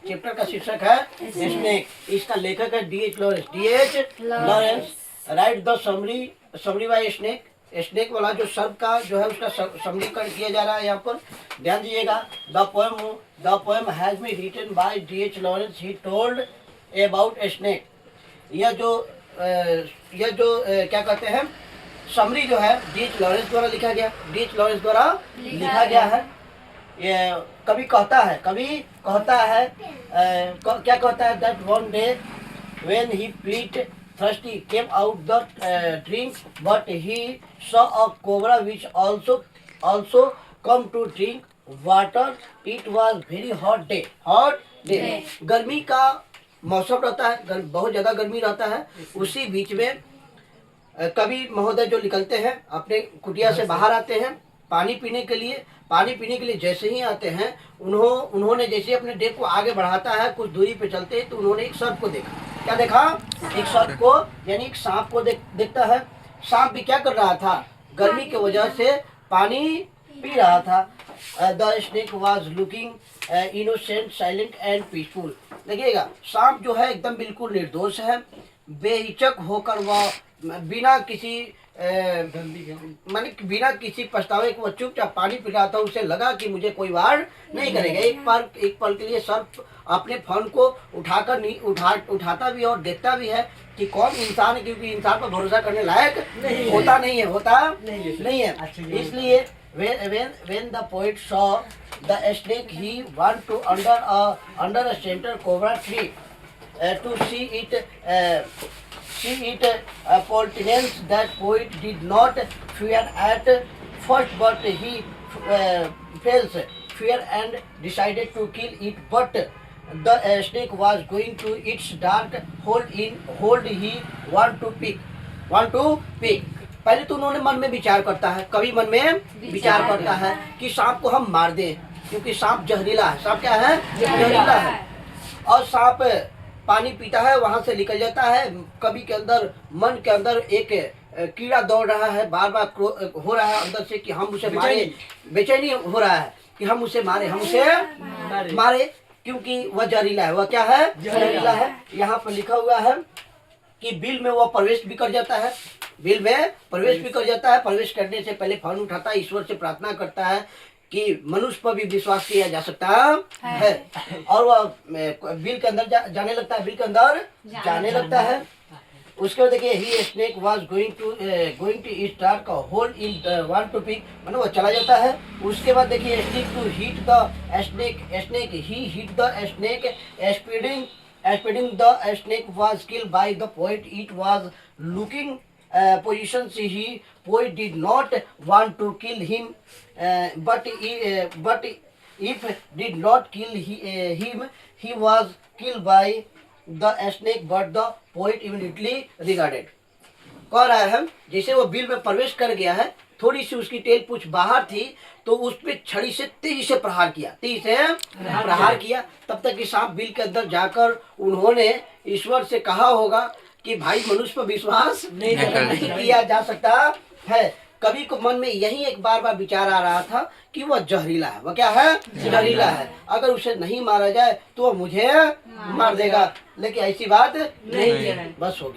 Chapter का शीर्षक है स्नेक। इसका लेखक है D.H. Lawrence. D.H. Lawrence write the summary by snake. Snake वाला जो सर्प का जो है उसका समरीकरण किया जा रहा है यहाँ पर, ध्यान दीजिएगा। The poem has been written by D.H. Lawrence. He told about snake. यह जो क्या कहते हैं, समरी जो है D.H. लॉरेंस द्वारा लिखा गया, D.H. लॉरेंस द्वारा लिखा गया है। ये कभी कहता है क्या कहता है, that one day when he pleat thirsty came out the drink but he saw a cobra which also come to drink water. It was very hot day. गर्मी का मौसम रहता है, बहुत ज़्यादा गर्मी रहता है। उसी बीच में कवि महोदय जो निकलते हैं अपने कुटिया से बाहर आते हैं पानी पीने के लिए जैसे ही आते हैं उन्होंने जैसे अपने डेक को आगे बढ़ाता है, कुछ दूरी पे चलते हैं तो उन्होंने एक सर्प को देखा। क्या देखा? एक सर्प को, यानी एक सांप को देखता है। सांप भी क्या कर रहा था, गर्मी की वजह से पानी पी रहा था। The snake was looking innocent silent and peaceful. देखिएगा, सांप जो है एकदम बिल्कुल निर्दोष है, बेहिचक होकर वह बिना किसी पछतावे के वो चुपचाप पानी पी रहा था। उसे लगा कि मुझे कोई वार नहीं करेगा। एक पल के लिए सर्प अपने फन को उठाता भी है और देखता भी है कि कौन इंसान है, क्योंकि इंसान पर भरोसा करने लायक होता नहीं है। इसलिए when the poet saw the snake, he went to under a center cobra tree to see it. Pertinence that poet did not fear at first, but he felt fear and decided to kill it. But the snake was going to its dark hold. He want to pick. पहले तो उन्होंने मन में विचार करता है, कवि मन में विचार करता है कि सांप को हम मार दें, क्योंकि सांप जहरीला है। सांप क्या है? जहरीला है। और सांप पानी पीता है, वहां से निकल जाता है। कवि के अंदर, मन के अंदर एक कीड़ा दौड़ रहा है, बार बार हो रहा है अंदर से कि हम उसे मारे। बेचैनी हो रहा है कि हम उसे मारे, क्योंकि वह जहरीला है। वह क्या है? जहरीला है। यहाँ पर लिखा हुआ है कि बिल में वह प्रवेश भी कर जाता है। प्रवेश करने से पहले फन उठाता है, ईश्वर से प्रार्थना करता है कि मनुष्य पर भी विश्वास किया जा सकता है। और वह बिल के अंदर जाने लगता है। उसके बाद देखिए, he snake was going to start का hole in want to pick, मतलब वो चला जाता है। उसके बाद देखिए, snake to hit the snake he hit the snake speeding the snake was killed by the poet. It was looking position. Poet did not want to kill him, but if did not kill him, he was killed by the snake. But the poet immediately regarded. कह रहा है, जैसे वो bill में प्रवेश कर गया है, थोड़ी सी उसकी टेल पूछ बाहर थी तो उस पे छड़ी से तेजी से प्रहार किया। तब तक कि सांप बिल के अंदर जाकर उन्होंने ईश्वर से कहा होगा कि भाई मनुष्य पर विश्वास नहीं किया जा सकता है। कवि को मन में यही एक बार विचार आ रहा था कि वह जहरीला है। वह क्या है? जहरीला है। अगर उसे नहीं मारा जाए तो वह मुझे मार देगा, लेकिन ऐसी बात नहीं है। बस हो गया।